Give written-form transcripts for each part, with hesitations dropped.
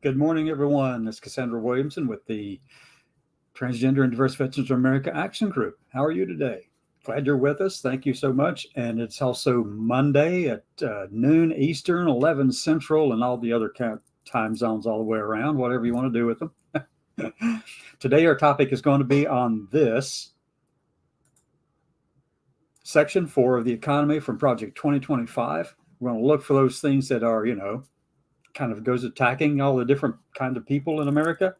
Good morning, everyone. It's Cassandra Williamson with the Transgender and Diverse Veterans of America Action Group. How are you today? Glad you're with us. Thank you so much. And it's also Monday at noon Eastern, 11 Central, and all the other time zones all the way around, whatever you want to do with them. Today, our topic is going to be on this Section 4 of the economy from Project 2025. We're going to look for those things that are, kind of goes attacking all the different kind of people in America,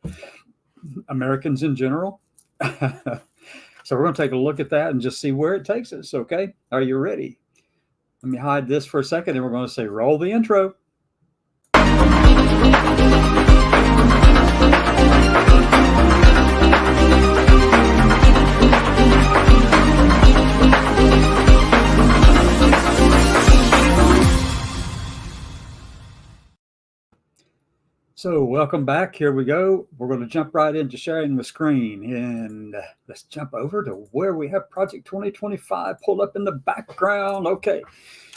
Americans in general. So we're going to take a look at that and just see where it takes us. Okay. Are you ready? Let me hide this for a second and we're going to say, roll the intro. So welcome back. Here we go. We're going to jump right into sharing the screen and let's jump over to where we have Project 2025 pulled up in the background. Okay.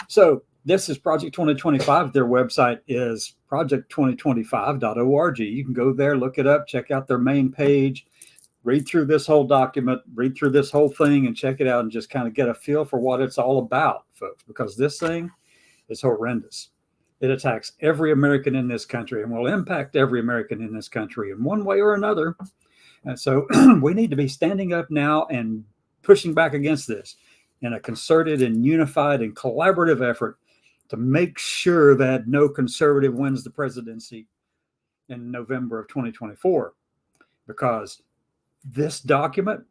So this is Project 2025. Their website is project2025.org. You can go there, look it up, check out their main page, read through this whole document, read through this whole thing and check it out and just kind of get a feel for what it's all about, folks, because this thing is horrendous. It attacks every American in this country and will impact every American in this country in one way or another. And so we need to be standing up now and pushing back against this in a concerted and unified and collaborative effort to make sure that no conservative wins the presidency in November of 2024. Because this document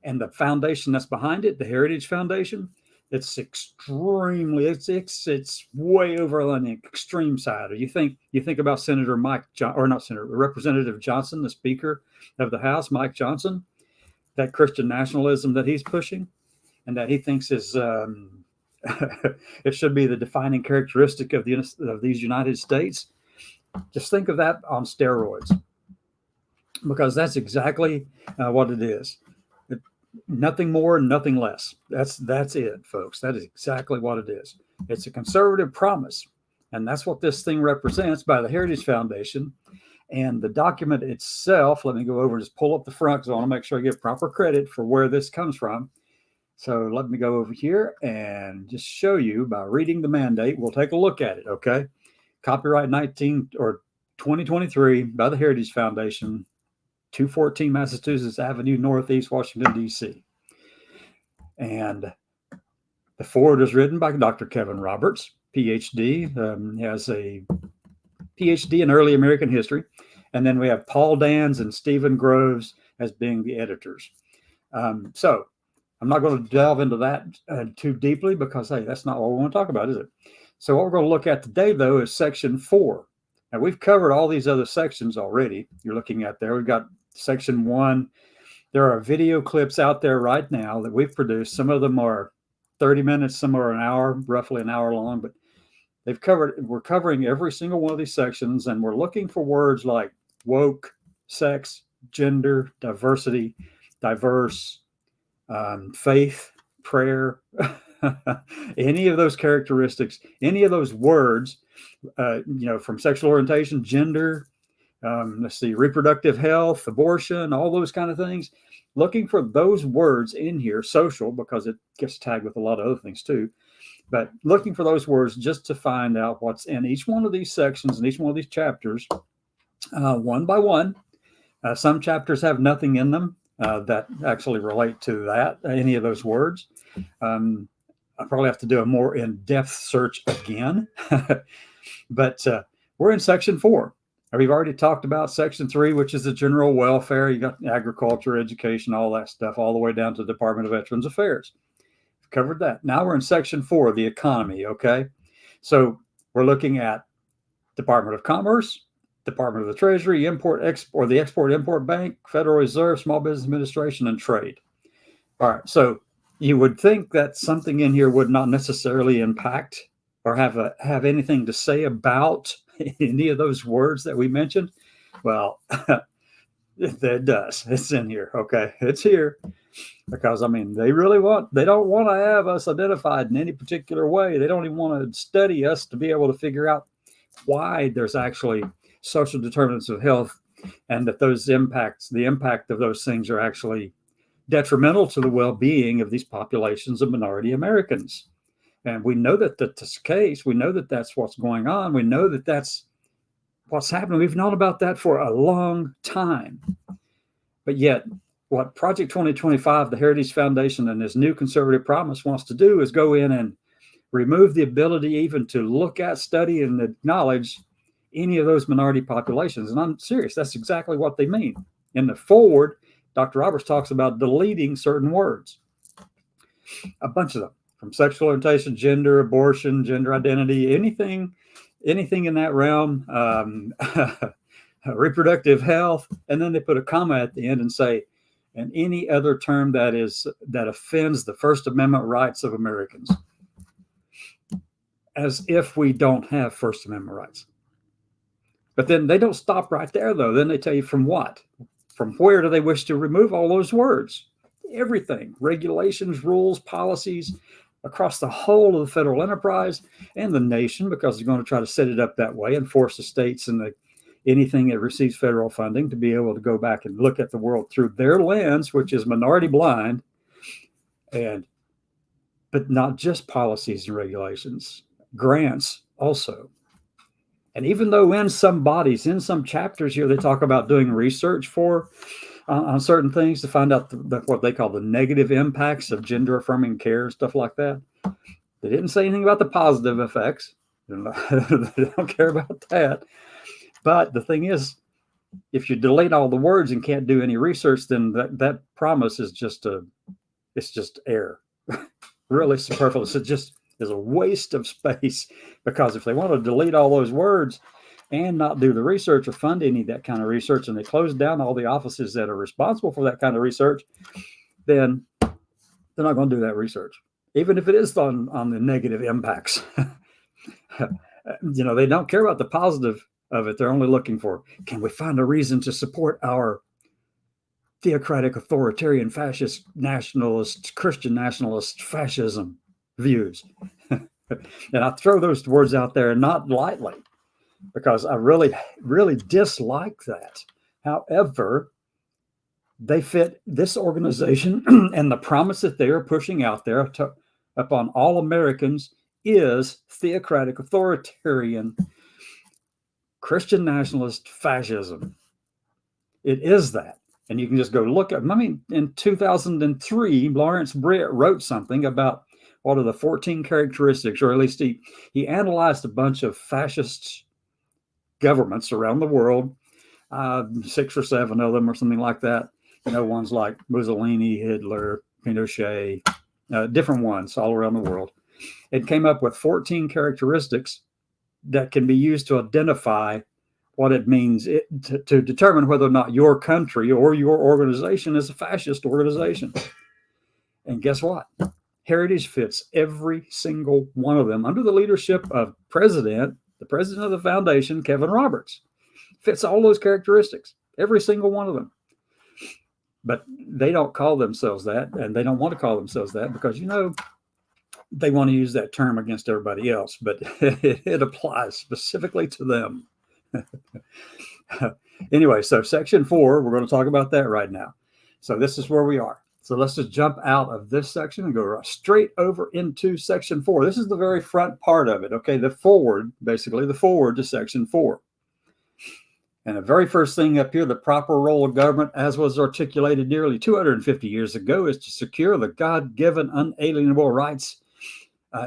and the foundation that's behind it, the Heritage Foundation, it's extremely, it's way over on the extreme side. You think about Senator Representative Johnson, the Speaker of the House, Mike Johnson, that Christian nationalism that he's pushing and that he thinks is, it should be the defining characteristic of these United States. Just think of that on steroids, because that's exactly what it is. Nothing more, nothing less. That's it, folks. That is exactly what it is. It's a conservative promise. And that's what this thing represents by the Heritage Foundation. And the document itself, let me go over and just pull up the front because I want to make sure I give proper credit for where this comes from. So let me go over here and just show you by reading the mandate. We'll take a look at it, okay? Copyright 2023 by the Heritage Foundation, 214 Massachusetts Avenue, Northeast, Washington, D.C. And the forward is written by Dr. Kevin Roberts, Ph.D. He has a Ph.D. in early American history. And then we have Paul Dans and Stephen Groves as being the editors. So I'm not going to delve into that too deeply because, hey, that's not what we want to talk about, is it? So what we're going to look at today, though, is Section 4. Now, we've covered all these other sections already. You're looking at there. We've got Section 1. There are video clips out there right now that we've produced. Some of them are 30 minutes, some are an hour, roughly an hour long, but we're covering every single one of these sections, and we're looking for words like woke, sex, gender, diversity, diverse, faith, prayer, any of those characteristics, any of those words, from sexual orientation, gender, reproductive health, abortion, all those kind of things. Looking for those words in here, social, because it gets tagged with a lot of other things too. But looking for those words just to find out what's in each one of these sections and each one of these chapters, one by one. Some chapters have nothing in them that actually relate to any of those words. I probably have to do a more in-depth search again. But we're in Section 4. We've already talked about Section 3, which is the general welfare. You got agriculture, education, all that stuff, all the way down to the Department of Veterans Affairs. We've covered that. Now we're in Section 4, the economy, okay? So we're looking at Department of Commerce, Department of the Treasury, Import-Export, the Export-Import Bank, Federal Reserve, Small Business Administration, and Trade. All right, so you would think that something in here would not necessarily impact or have anything to say about any of those words that we mentioned. Well, it does. It's in here. Okay. It's here because, they don't want to have us identified in any particular way. They don't even want to study us to be able to figure out why there's actually social determinants of health, and that the impact of those things are actually detrimental to the well-being of these populations of minority Americans. And we know that that's the case. We know that that's what's going on. We know that that's what's happening. We've known about that for a long time. But yet, what Project 2025, the Heritage Foundation, and this new conservative promise wants to do is go in and remove the ability even to look at, study, and acknowledge any of those minority populations. And I'm serious. That's exactly what they mean. In the forward, Dr. Roberts talks about deleting certain words, a bunch of them, from sexual orientation, gender, abortion, gender identity, anything in that realm, reproductive health, and then they put a comma at the end and say, and any other term that offends the First Amendment rights of Americans, as if we don't have First Amendment rights. But then they don't stop right there, though. Then they tell you from what, from where do they wish to remove all those words? Everything, regulations, rules, policies, across the whole of the federal enterprise and the nation, because they're going to try to set it up that way and force the states and anything that receives federal funding to be able to go back and look at the world through their lens, which is minority blind, but not just policies and regulations, grants also. And even though in some bodies, in some chapters here, they talk about doing research on certain things to find out what they call the negative impacts of gender affirming care, stuff like that. They didn't say anything about the positive effects. They don't care about that. But the thing is, if you delete all the words and can't do any research, then that promise is just air, really superfluous. It just is a waste of space, because if they want to delete all those words and not do the research or fund any of that kind of research, and they close down all the offices that are responsible for that kind of research, then they're not going to do that research, even if it is on the negative impacts. They don't care about the positive of it. They're only looking for, can we find a reason to support our theocratic, authoritarian, fascist, nationalist, Christian nationalist fascism views? And I throw those words out there not lightly, because I really, really dislike that. However, they fit this organization, and the promise that they are pushing out there upon all Americans is theocratic, authoritarian, Christian nationalist fascism. It is that. And you can just go look at, in 2003, Lawrence Britt wrote something about what are the 14 characteristics, or at least he analyzed a bunch of fascist governments around the world, 6 or 7 of them or something like that. Ones like Mussolini, Hitler, Pinochet, different ones all around the world. It came up with 14 characteristics that can be used to identify what it means to determine whether or not your country or your organization is a fascist organization. And guess what? Heritage fits every single one of them under the leadership of the president of the foundation, Kevin Roberts. Fits all those characteristics, every single one of them. But they don't call themselves that, and they don't want to call themselves that, because, they want to use that term against everybody else, but it applies specifically to them. Anyway, so section 4, we're going to talk about that right now. So this is where we are. So let's just jump out of this section and go straight over into section 4. This is the very front part of it. Okay, basically the forward to section 4. And the very first thing up here, the proper role of government, as was articulated nearly 250 years ago, is to secure the God-given unalienable rights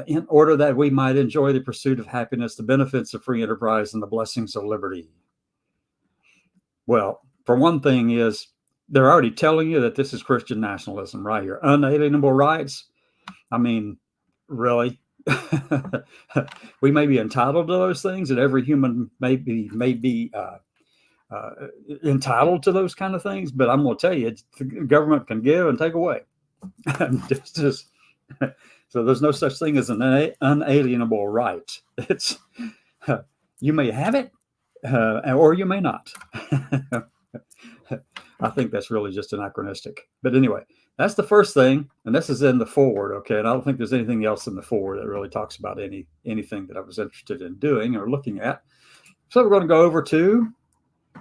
in order that we might enjoy the pursuit of happiness, the benefits of free enterprise, and the blessings of liberty. Well, for one thing is, they're already telling you that this is Christian nationalism right here. Unalienable rights. Really? We may be entitled to those things, and every human may be entitled to those kind of things, but I'm going to tell you, the government can give and take away. So there's no such thing as an unalienable right. It's you may have it, or you may not. I think that's really just anachronistic. But anyway, that's the first thing, and this is in the forward, okay? And I don't think there's anything else in the forward that really talks about anything that I was interested in doing or looking at. So we're going to go over to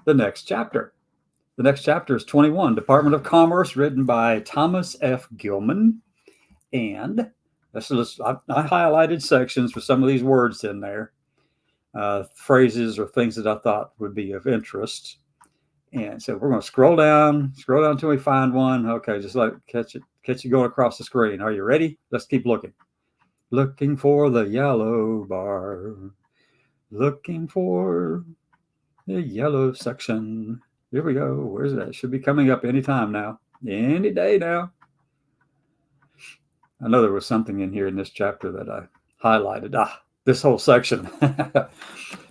the next chapter. The next chapter is 21, Department of Commerce, written by Thomas F. Gilman. And I highlighted sections for some of these words in there, phrases or things that I thought would be of interest. And so we're going to scroll down until we find one. Okay, just let it catch it going across the screen. Are you ready? Let's keep looking. Looking for the yellow bar. Looking for the yellow section. Here we go. Where's that? Should be coming up anytime now. Any day now. I know there was something in here in this chapter that I highlighted. This whole section.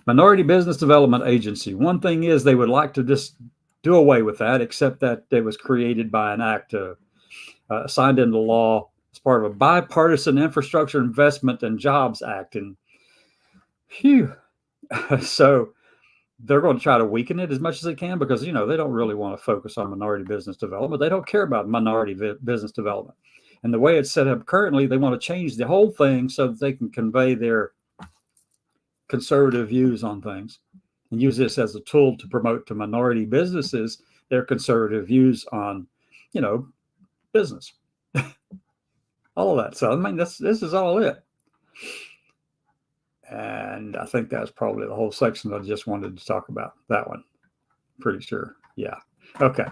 Minority Business Development Agency. One thing is they would like to just do away with that, except that it was created by an act signed into law as part of a Bipartisan Infrastructure Investment and Jobs Act. And so they're going to try to weaken it as much as they can because, they don't really want to focus on minority business development. They don't care about minority business development. And the way it's set up currently, they want to change the whole thing so that they can convey their conservative views on things and use this as a tool to promote to minority businesses their conservative views on, business. All of that. So, this is all it. And I think that's probably the whole section that I just wanted to talk about. That one. Pretty sure. Yeah. Okay.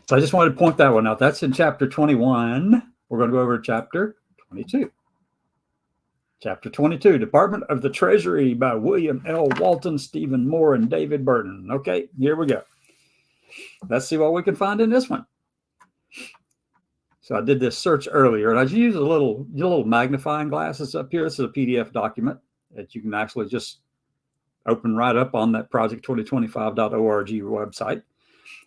So I just wanted to point that one out. That's in chapter 21. We're going to go over to chapter 22. Chapter 22, Department of the Treasury by William L. Walton, Stephen Moore, and David Burton. Okay, here we go. Let's see what we can find in this one. So I did this search earlier, and I used a little magnifying glasses up here. This is a PDF document that you can actually just open right up on that project2025.org website.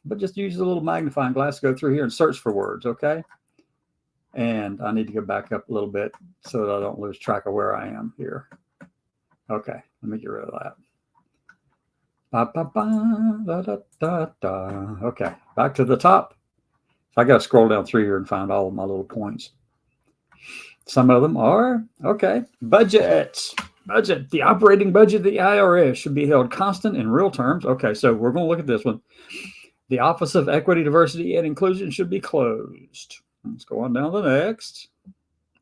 But just use a little magnifying glass, go through here and search for words, okay? And I need to go back up a little bit so that I don't lose track of where I am here. Okay, let me get rid of that. Okay, back to the top. So I got to scroll down through here and find all of my little points. Some of them are, okay, budgets. Budget. The operating budget of the IRS should be held constant in real terms. Okay, so we're going to look at this one. The Office of Equity, Diversity, and Inclusion should be closed. Let's go on down to the next.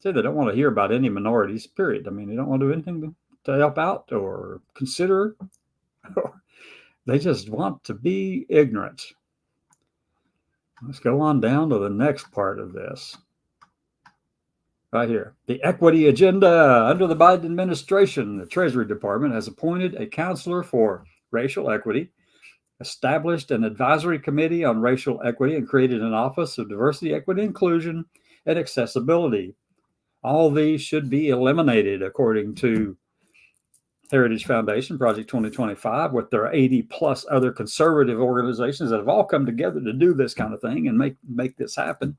Say they don't want to hear about any minorities, period. They don't want to do anything to help out or consider. They just want to be ignorant. Let's go on down to the next part of this. Right here. The equity agenda. Under the Biden administration, the Treasury Department has appointed a counselor for racial equity, established an advisory committee on racial equity, and created an Office of Diversity, Equity, Inclusion, and Accessibility. All these should be eliminated, according to Heritage Foundation, Project 2025, with their 80 plus other conservative organizations that have all come together to do this kind of thing and make this happen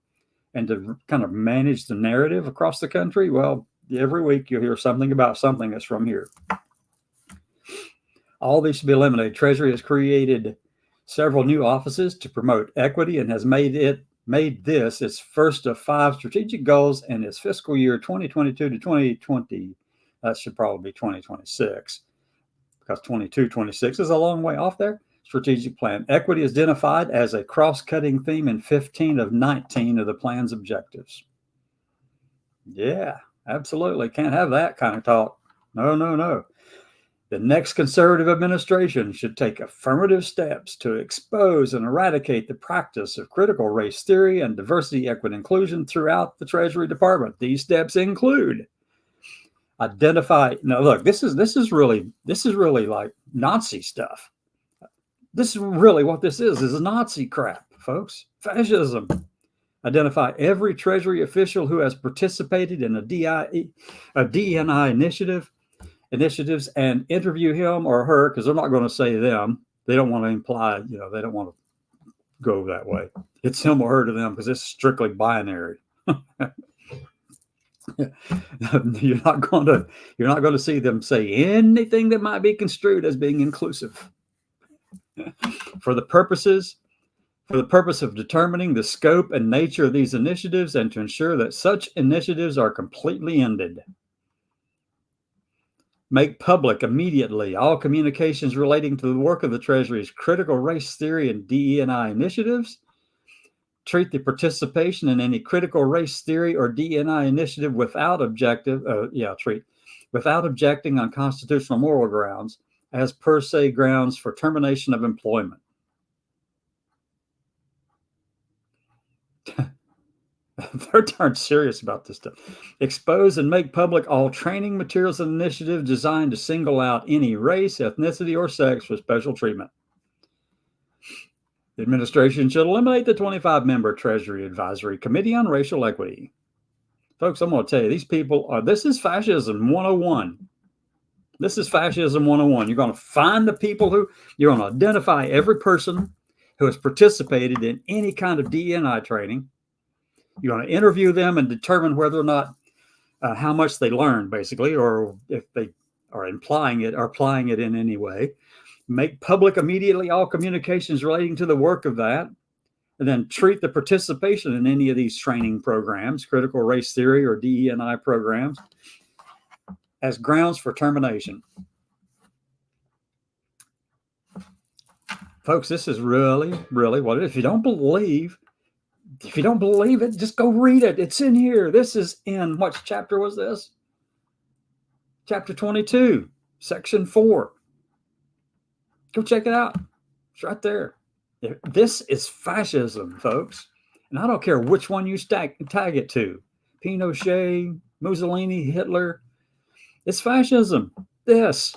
and to kind of manage the narrative across the country. Well, every week you'll hear something about something that's from here. All these should be eliminated. Treasury has created several new offices to promote equity and has made this its first of 5 strategic goals in its fiscal year 2022 to 2020. That should probably be 2026 because 22-26 is a long way off there. Strategic plan. Equity is identified as a cross-cutting theme in 15 of 19 of the plan's objectives. Yeah, absolutely. Can't have that kind of talk. No. The next conservative administration should take affirmative steps to expose and eradicate the practice of critical race theory and diversity, equity, inclusion throughout the Treasury Department. These steps include identify. Now, look, this is really like Nazi stuff. This is really what this is Nazi crap, folks. Fascism. Identify every Treasury official who has participated in a DNI initiatives and interview him or her, because they're not going to say them. They don't want to imply, they don't want to go that way. It's him or her to them because it's strictly binary. You're not going to see them say anything that might be construed as being inclusive. For the purpose of determining the scope and nature of these initiatives and to ensure that such initiatives are completely ended. Make public immediately all communications relating to the work of the Treasury's critical race theory and DE&I initiatives. Treat the participation in any critical race theory or DE&I initiative without objecting on constitutional moral grounds as per se grounds for termination of employment. They're darn serious about this stuff. Expose and make public all training materials and initiatives designed to single out any race, ethnicity, or sex for special treatment. The administration should eliminate the 25-member Treasury Advisory Committee on Racial Equity. Folks, I'm going to tell you, these people this is fascism 101. This is fascism 101. You're going to find the people you're going to identify every person who has participated in any kind of DE&I training. You're going to interview them and determine whether or not how much they learned, basically, or if they are implying it or applying it in any way. Make public immediately all communications relating to the work of that, and then treat the participation in any of these training programs, critical race theory or DE&I programs, as grounds for termination. Folks, this is really, really what it is. If you don't believe it, just go read it. It's in here. This is in, what chapter was this? Chapter 22, section 4. Go check it out. It's right there. This is fascism, folks. And I don't care which one you tag it to. Pinochet, Mussolini, Hitler. It's fascism. This.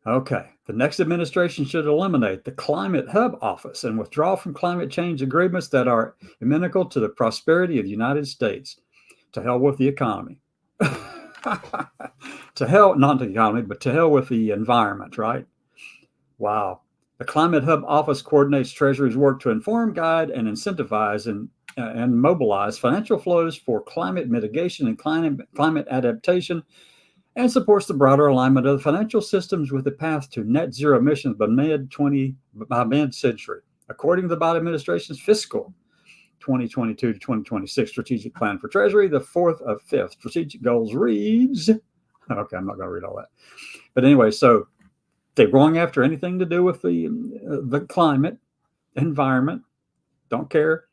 Okay. The next administration should eliminate the Climate Hub Office and withdraw from climate change agreements that are inimical to the prosperity of the United States. To hell with the economy. To hell, not the economy, but to hell with the environment, right? Wow. The Climate Hub Office coordinates Treasury's work to inform, guide, and incentivize and mobilize financial flows for climate mitigation and climate adaptation, and supports the broader alignment of the financial systems with the path to net zero emissions by mid-century. According to the Biden administration's fiscal 2022 to 2026 strategic plan for Treasury, the fourth of fifth strategic goals reads, okay, I'm not going to read all that. But anyway, so they're going after anything to do with the climate, environment, don't care.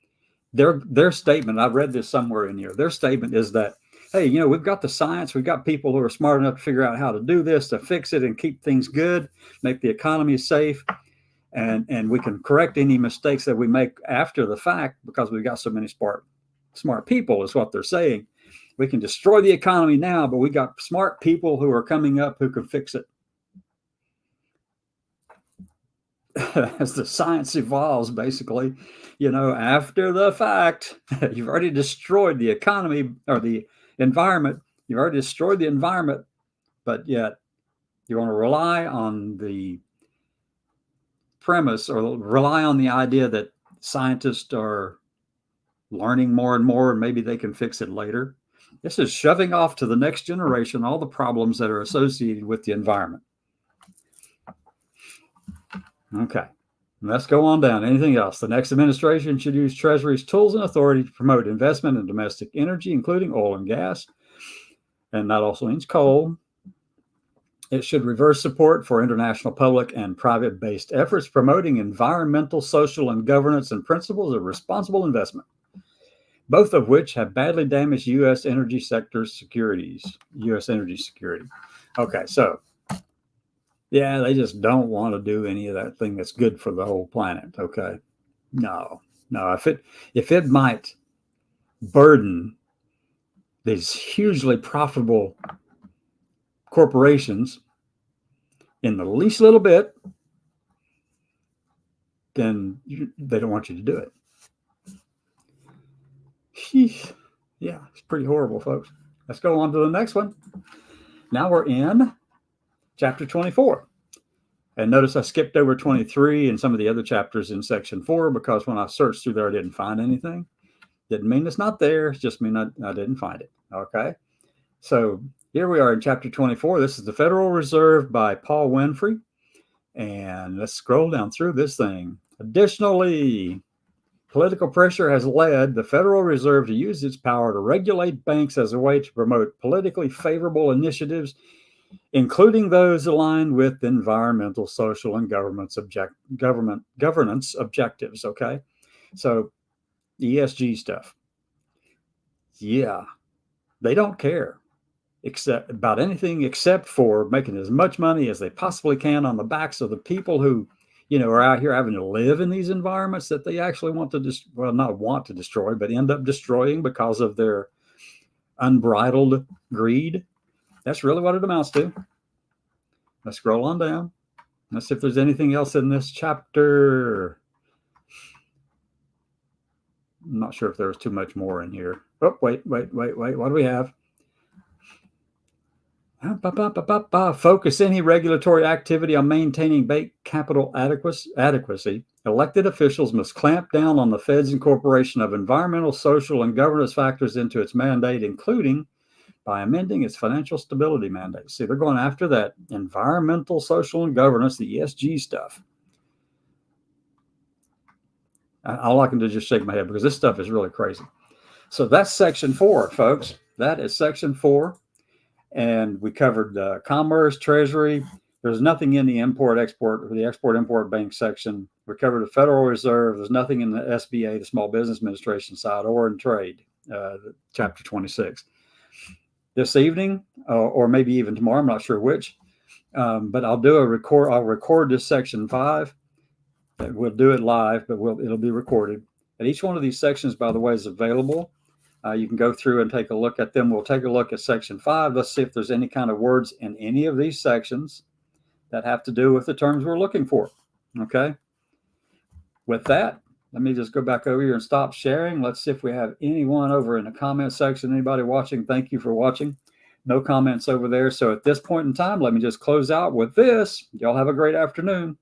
Their statement, I've read this somewhere in here, their statement is that, hey, we've got the science, we've got people who are smart enough to figure out how to do this, to fix it and keep things good, make the economy safe, and we can correct any mistakes that we make after the fact because we've got so many smart people, is what they're saying. We can destroy the economy now, but we got smart people who are coming up who can fix it. As the science evolves, basically, after the fact, you've already destroyed the economy or the environment. You've already destroyed the environment, but yet you want to rely on the premise or rely on the idea that scientists are learning more and more and maybe they can fix it later. This is shoving off to the next generation all the problems that are associated with the environment. Okay, let's go on down. Anything else? The next administration should use Treasury's tools and authority to promote investment in domestic energy, including oil and gas, and that also means coal. It should reverse support for international public and private-based efforts promoting environmental, social, and governance and principles of responsible investment, both of which have badly damaged U.S. energy security. Okay, so yeah, they just don't want to do any of that thing that's good for the whole planet. Okay, no. If it might burden these hugely profitable corporations in the least little bit, then they don't want you to do it. Yeah, it's pretty horrible, folks. Let's go on to the next one. Now we're in chapter 24. And notice I skipped over 23 and some of the other chapters in section 4 because when I searched through there, I didn't find anything. Didn't mean it's not there. It just mean I didn't find it. Okay. So here we are in chapter 24. This is the Federal Reserve by Paul Winfrey. And let's scroll down through this thing. Additionally, Political pressure has led the Federal Reserve to use its power to regulate banks as a way to promote politically favorable initiatives, including those aligned with environmental, social, and governance objectives. Okay, so ESG stuff. Yeah, they don't care about anything except for making as much money as they possibly can on the backs of the people who, are out here having to live in these environments that they actually want to not want to destroy, but end up destroying because of their unbridled greed. That's really what it amounts to. Let's scroll on down. Let's see if there's anything else in this chapter. I'm not sure if there's too much more in here. Oh, wait. What do we have? Focus any regulatory activity on maintaining bank capital adequacy. Elected officials must clamp down on the Fed's incorporation of environmental, social, and governance factors into its mandate, including by amending its financial stability mandate. See, they're going after that environmental, social, and governance, the ESG stuff. All I can do is just shake my head because this stuff is really crazy. So that's section 4, folks. That is section 4. And we covered commerce, treasury. There's nothing in the import-export or the export-import bank section. We covered the Federal Reserve. There's nothing in the SBA, the Small Business Administration side, or in trade, chapter 26. This evening, or maybe even tomorrow, I'm not sure which, but I'll record this section 5. We'll do it live, but it'll be recorded. And each one of these sections, by the way, is available. You can go through and take a look at them. We'll take a look at section 5. Let's see if there's any kind of words in any of these sections that have to do with the terms we're looking for. Okay. With that, let me just go back over here and stop sharing. Let's see if we have anyone over in the comment section. Anybody watching? Thank you for watching. No comments over there. So at this point in time, let me just close out with this. Y'all have a great afternoon.